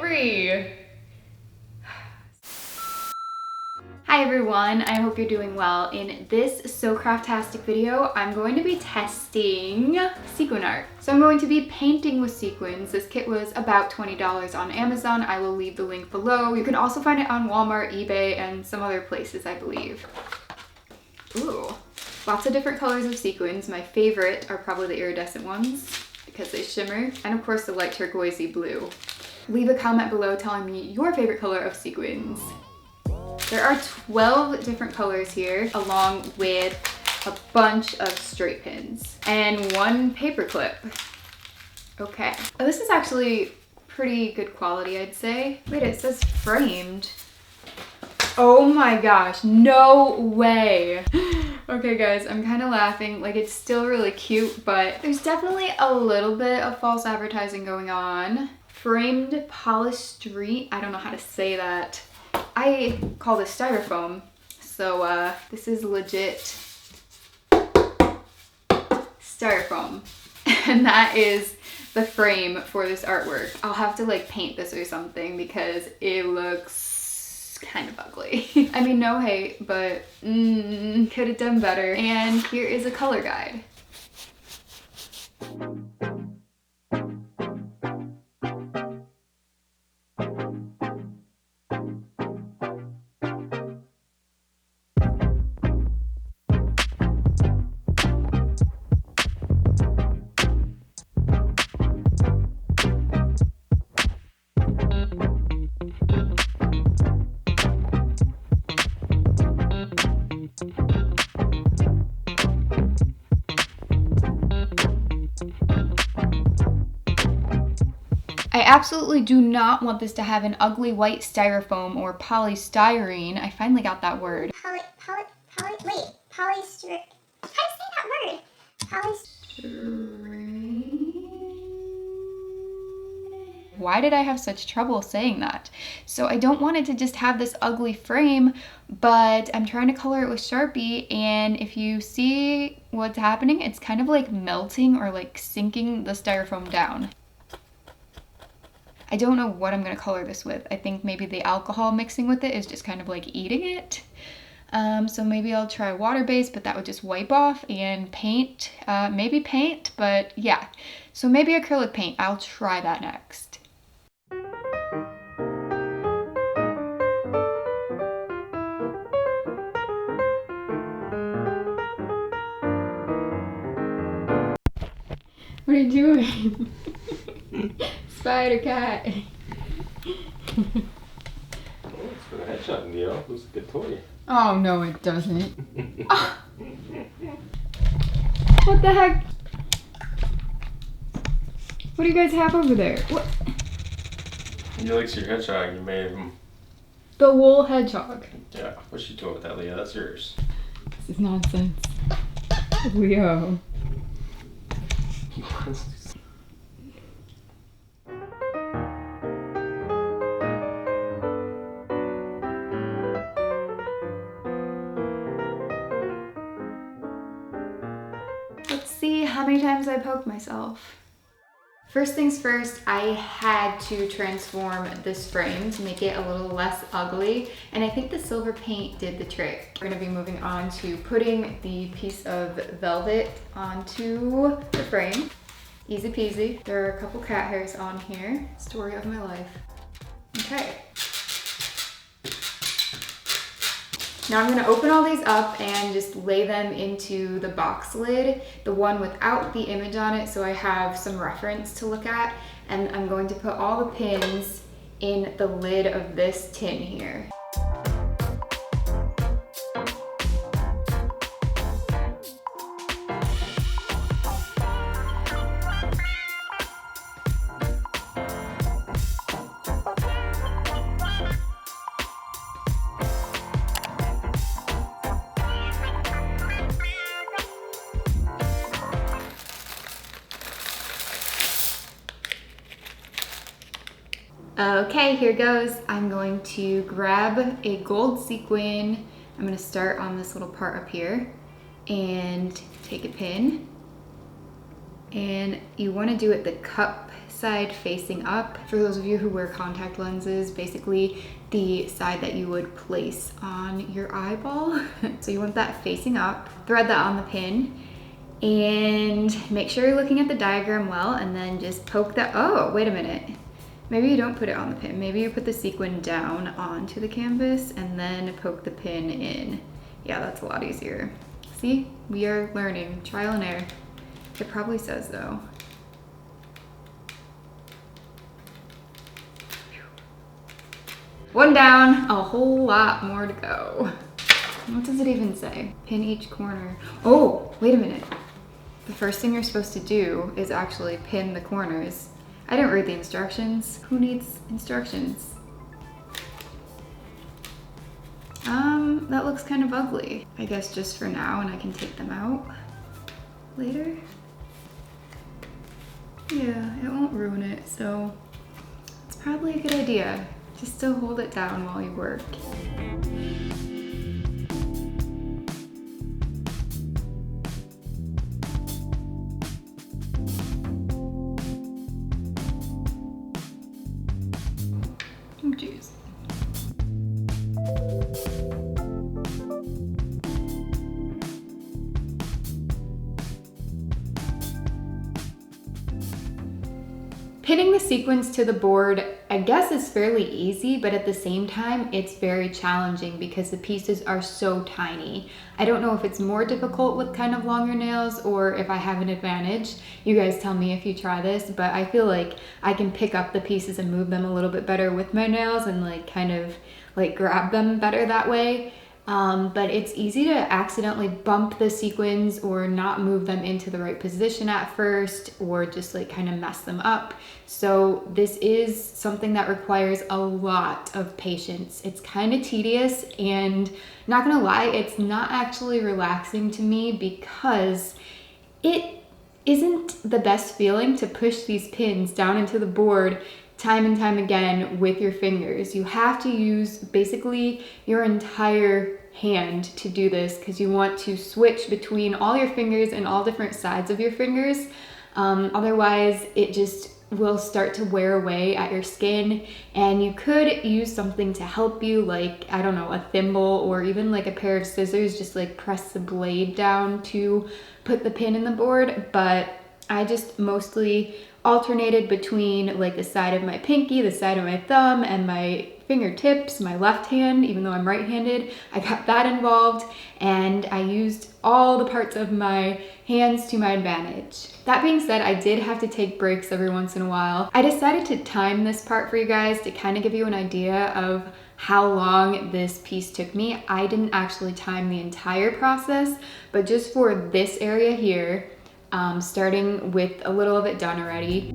3. Hi everyone, I hope you're doing well. In this SoCraftastic video, I'm going to be testing Sequin Art. So I'm going to be painting with sequins. This kit was about $20 on Amazon. I will leave the link below. You can also find it on Walmart, eBay, and some other places, I believe. Ooh, lots of different colors of sequins. My favorite are probably the iridescent ones because they shimmer, and of course the light turquoisey blue. Leave a comment below telling me your favorite color of sequins. There are 12 different colors here, along with a bunch of straight pins and one paper clip. Okay. Oh, this is actually pretty good quality, I'd say. Wait, it says framed. Oh my gosh, no way. Okay guys, I'm kind of laughing. Like, it's still really cute, but there's definitely a little bit of false advertising going on. Framed polystyrene, I don't know how to say that. I call this styrofoam, so this is legit styrofoam. And that is the frame for this artwork. I'll have to like paint this or something because it looks kind of ugly. I mean, no hate, but could have done better. And here is a color guide. I absolutely do not want this to have an ugly white styrofoam or polystyrene. I finally got that word. Polystyrene. How do you say that word? Why did I have such trouble saying that? So I don't want it to just have this ugly frame, but I'm trying to color it with Sharpie, and if you see what's happening, it's kind of like melting or like sinking the styrofoam down. I don't know what I'm gonna color this with. I think maybe the alcohol mixing with it is just kind of like eating it. So maybe I'll try water-based, but that would just wipe off, and paint, maybe paint, but yeah. So maybe acrylic paint, I'll try that next. What are you doing? Spider cat. Oh, it's for the headshot deal. Looks like a toy. Oh no, it doesn't. Oh. What the heck? What do you guys have over there? What? He likes your hedgehog. You made him. The wool hedgehog. Yeah. What's you doing with that, Leah? That's yours. This is nonsense. Leo. Let's see how many times I poke myself. First things first, I had to transform this frame to make it a little less ugly, and I think the silver paint did the trick. We're gonna be moving on to putting the piece of velvet onto the frame. Easy peasy. There are a couple cat hairs on here. Story of my life. Okay. Now I'm gonna open all these up and just lay them into the box lid, the one without the image on it, so I have some reference to look at. And I'm going to put all the pins in the lid of this tin here. Okay, here goes. I'm going to grab a gold sequin. I'm gonna start on this little part up here and take a pin. And you wanna do it the cup side facing up. For those of you who wear contact lenses, basically the side that you would place on your eyeball. So you want that facing up. Thread that on the pin and make sure you're looking at the diagram well, and then just poke that. Oh, wait a minute. Maybe you don't put it on the pin. Maybe you put the sequin down onto the canvas and then poke the pin in. Yeah, that's a lot easier. See, we are learning, trial and error. It probably says though. One down, a whole lot more to go. What does it even say? Pin each corner. Oh, wait a minute. The first thing you're supposed to do is actually pin the corners. I didn't read the instructions. Who needs instructions? That looks kind of ugly. I guess just for now, and I can take them out later. Yeah, it won't ruin it, so it's probably a good idea just to hold it down while you work. Oh, geez. Pinning the sequins to the board, I guess, is fairly easy, but at the same time, it's very challenging because the pieces are so tiny. I don't know if it's more difficult with kind of longer nails or if I have an advantage. You guys tell me if you try this, but I feel like I can pick up the pieces and move them a little bit better with my nails and like kind of like grab them better that way. But it's easy to accidentally bump the sequins or not move them into the right position at first, or just like kind of mess them up. So this is something that requires a lot of patience. It's kind of tedious, and not gonna lie, it's not actually relaxing to me because it isn't the best feeling to push these pins down into the board time and time again with your fingers. You have to use basically your entire hand to do this because you want to switch between all your fingers and all different sides of your fingers. Otherwise, it just will start to wear away at your skin, and you could use something to help you, like, I don't know, a thimble or even like a pair of scissors, just like press the blade down to put the pin in the board. But I just mostly alternated between like the side of my pinky, the side of my thumb, and my fingertips, my left hand, even though I'm right-handed. I got that involved, and I used all the parts of my hands to my advantage. That being said, I did have to take breaks every once in a while. I decided to time this part for you guys to kind of give you an idea of how long this piece took me. I didn't actually time the entire process, but just for this area here, starting with a little of it done already.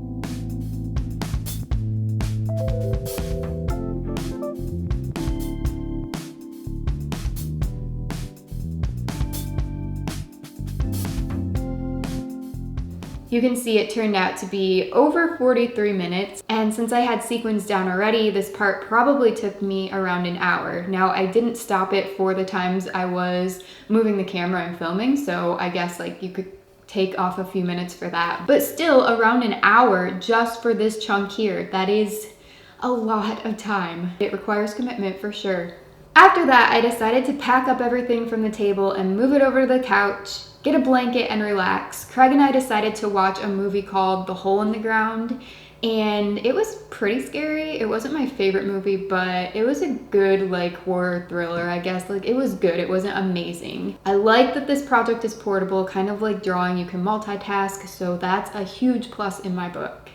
You can see it turned out to be over 43 minutes, and since I had sequins down already, this part probably took me around an hour. Now, I didn't stop it for the times I was moving the camera and filming, so I guess like you could take off a few minutes for that. But still, around an hour just for this chunk here. That is a lot of time. It requires commitment for sure. After that, I decided to pack up everything from the table and move it over to the couch, get a blanket and relax. Craig and I decided to watch a movie called The Hole in the Ground, and it was pretty scary. It wasn't my favorite movie, but it was a good like horror thriller, I guess. Like, it was good. It wasn't amazing. I like that this project is portable, kind of like drawing. You can multitask, so that's a huge plus in my book.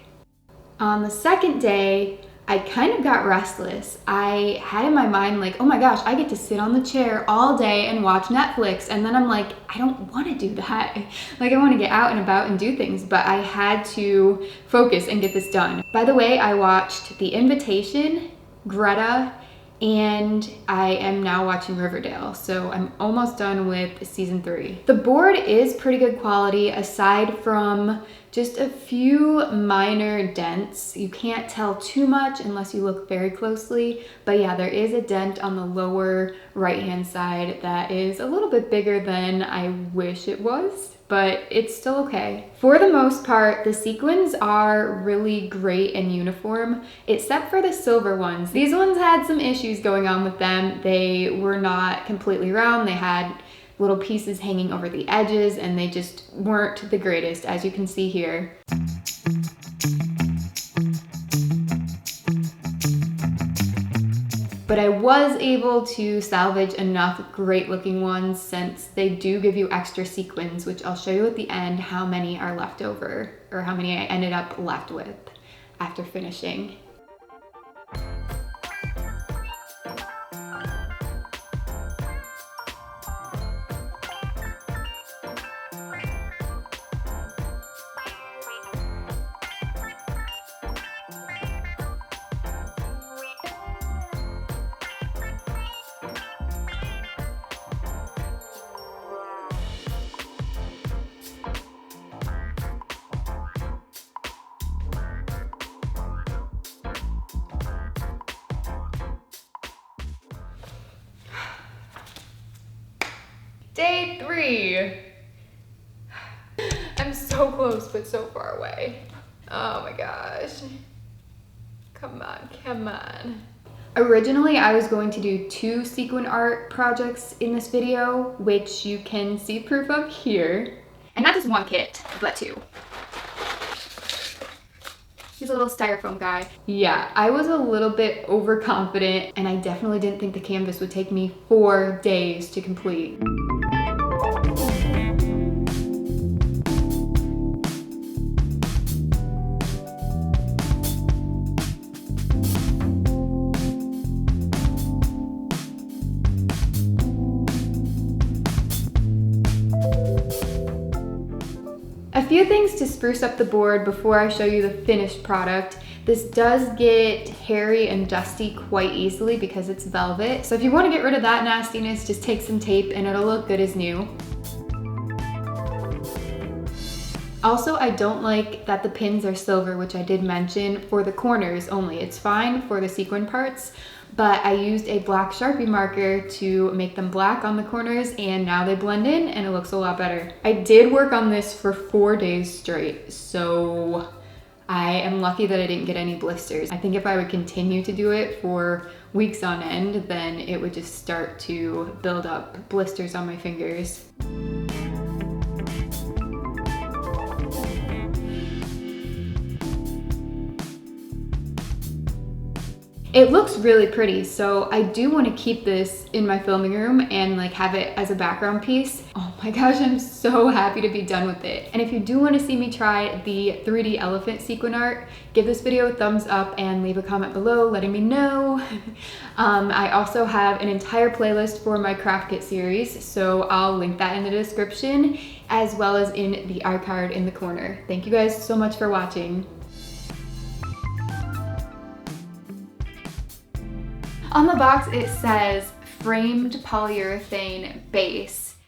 On the second day, I kind of got restless. I had in my mind like, oh my gosh, I get to sit on the chair all day and watch Netflix. And then I'm like, I don't want to do that. Like, I want to get out and about and do things, but I had to focus and get this done. By the way, I watched The Invitation, Greta, and I am now watching Riverdale, so I'm almost done with season 3. The board is pretty good quality aside from just a few minor dents. You can't tell too much unless you look very closely, but yeah, there is a dent on the lower right hand side that is a little bit bigger than I wish it was. but it's still okay. For the most part, the sequins are really great and uniform, except for the silver ones. These ones had some issues going on with them. They were not completely round. They had little pieces hanging over the edges, and they just weren't the greatest, as you can see here. But I was able to salvage enough great looking ones, since they do give you extra sequins, which I'll show you at the end how many are left over, or how many I ended up left with after finishing. Day 3. I'm so close, but so far away. Oh my gosh. Come on, come on. Originally, I was going to do 2 sequin art projects in this video, which you can see proof of here. And not just 1 kit, but 2. He's a little styrofoam guy. Yeah, I was a little bit overconfident, and I definitely didn't think the canvas would take me 4 days to complete. A few things to spruce up the board before I show you the finished product. This does get hairy and dusty quite easily because it's velvet. So if you want to get rid of that nastiness, just take some tape and it'll look good as new. Also, I don't like that the pins are silver, which I did mention, for the corners only. It's fine for the sequin parts, but I used a black Sharpie marker to make them black on the corners, and now they blend in and it looks a lot better. I did work on this for 4 days straight, so I am lucky that I didn't get any blisters. I think if I would continue to do it for weeks on end, then it would just start to build up blisters on my fingers. It looks really pretty, so I do want to keep this in my filming room and like have it as a background piece. Oh my gosh, I'm so happy to be done with it. And if you do want to see me try the 3D elephant sequin art, give this video a thumbs up and leave a comment below letting me know. I also have an entire playlist for my craft kit series, so I'll link that in the description as well as in the iCard in the corner. Thank you guys so much for watching. On the box it says framed polyurethane base.